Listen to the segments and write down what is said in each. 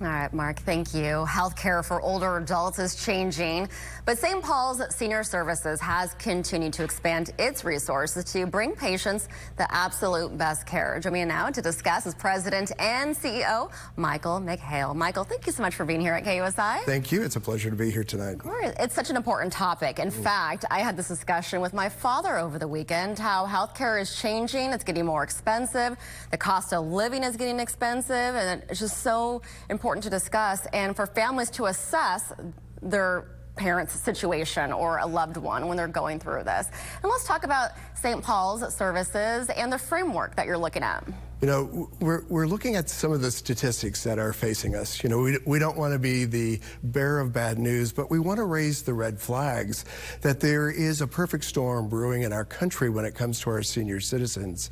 All right, Mark, thank you. Healthcare for older adults is changing, but St. Paul's Senior Services has continued to expand its resources to bring patients the absolute best care. Joining me now to discuss is President and CEO Michael McHale. Michael, thank you so much for being here at KUSI. Thank you. It's a pleasure to be here tonight. Of course. It's such an important topic. In fact, I had this discussion with my father over the weekend, how healthcare is changing. It's getting more expensive. The cost of living is getting expensive, and it's just so important to discuss and for families to assess their parent's situation or a loved one when they're going through this. And let's talk about St. Paul's Services and the framework that you're looking at. You know, we're looking at some of the statistics that are facing us. You know, we don't want to be the bearer of bad news, but we want to raise the red flags that there is a perfect storm brewing in our country when it comes to our senior citizens.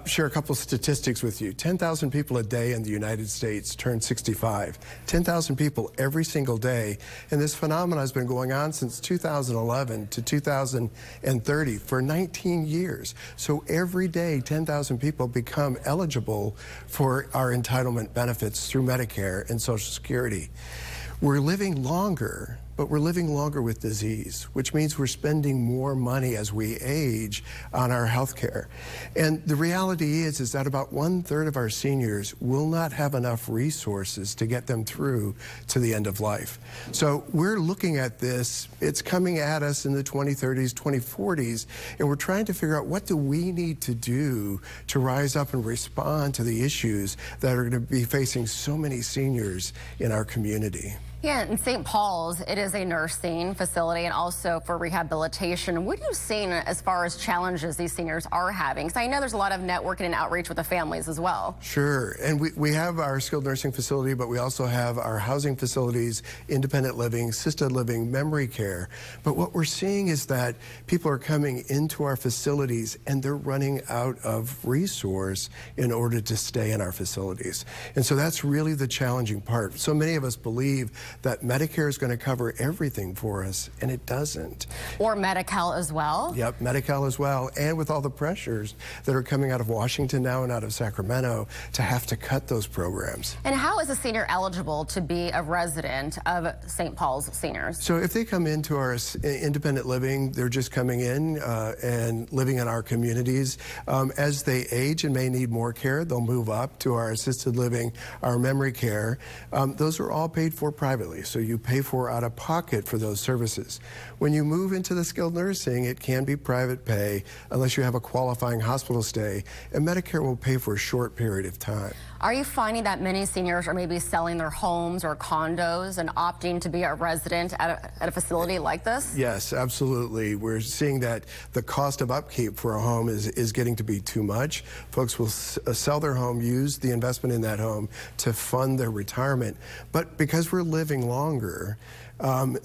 Share a couple statistics with you. 10,000 people a day in the United States turn 65. 10,000 people every single day. And this phenomenon has been going on since 2011 to 2030 for 19 years. So every day, 10,000 people become eligible for our entitlement benefits through Medicare and Social Security. We're living longer, but we're living longer with disease, which means we're spending more money as we age on our health care. And the reality is that about 1/3 of our seniors will not have enough resources to get them through to the end of life. So we're looking at this, it's coming at us in the 2030s, 2040s, and we're trying to figure out what do we need to do to rise up and respond to the issues that are going to be facing so many seniors in our community. Yeah, in St. Paul's, it is a nursing facility and also for rehabilitation. What are you seeing as far as challenges these seniors are having? Because I know there's a lot of networking and outreach with the families as well. Sure, and we have our skilled nursing facility, but we also have our housing facilities, independent living, assisted living, memory care. But what we're seeing is that people are coming into our facilities and they're running out of resource in order to stay in our facilities. And so that's really the challenging part. So many of us believe that Medicare is going to cover everything for us, and it doesn't. Or McHale as well? Yep, McHale as well, and with all the pressures that are coming out of Washington now and out of Sacramento to have to cut those programs. And how is a senior eligible to be a resident of St. Paul's Seniors? So if they come into our independent living, they're just coming in and living in our communities. As they age and may need more care, they'll move up to our assisted living, our memory care. Those are all paid for privately, so you pay for out of pocket for those services. When you move into the skilled nursing, it can be private pay unless you have a qualifying hospital stay, and Medicare will pay for a short period of time. Are you finding that many seniors are maybe selling their homes or condos and opting to be a resident at a facility like this? Yes, absolutely. We're seeing that the cost of upkeep for a home is getting to be too much. Folks will sell their home, use the investment in that home to fund their retirement. But because we're living longer,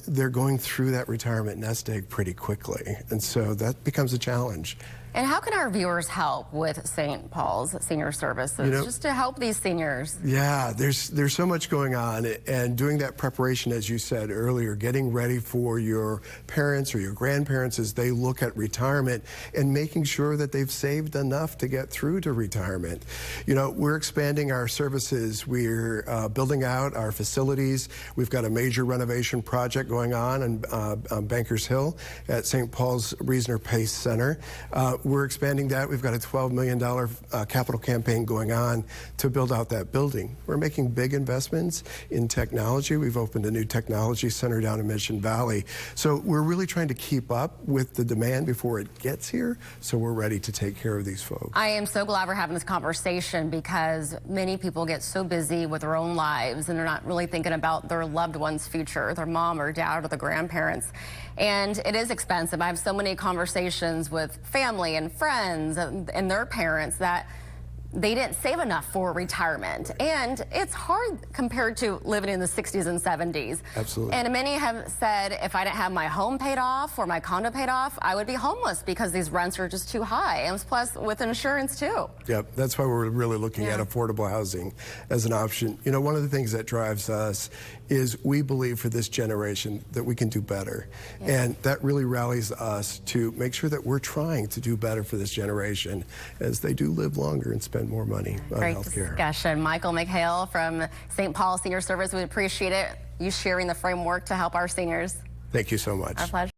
they're going through that retirement nest egg pretty quickly. And so that becomes a challenge. And how can our viewers help with St. Paul's Senior Services, just to help these seniors? Yeah, there's so much going on, and doing that preparation, as you said earlier, getting ready for your parents or your grandparents as they look at retirement and making sure that they've saved enough to get through to retirement. You know, we're expanding our services. We're building out our facilities. We've got a major renovation project going on Bankers Hill at St. Paul's Reasoner Pace Center. We're expanding that. We've got a $12 million capital campaign going on to build out that building. We're making big investments in technology. We've opened a new technology center down in Mission Valley. So we're really trying to keep up with the demand before it gets here, so we're ready to take care of these folks. I am so glad we're having this conversation because many people get so busy with their own lives and they're not really thinking about their loved one's future, their mom or dad or the grandparents. And it is expensive. I have so many conversations with family and friends and their parents that they didn't save enough for retirement. And it's hard compared to living in the 60s and 70s. Absolutely. And many have said if I didn't have my home paid off or my condo paid off, I would be homeless because these rents are just too high. And plus with insurance too. Yep, that's why we're really looking at affordable housing as an option. You know, one of the things that drives us is we believe for this generation that we can do better. And that really rallies us to make sure that we're trying to do better for this generation as they do live longer and spend spend more money on Great healthcare. discussion. Michael McHale from St. Paul Senior Service. We appreciate it. You sharing the framework to help our seniors. Thank you so much. Our pleasure.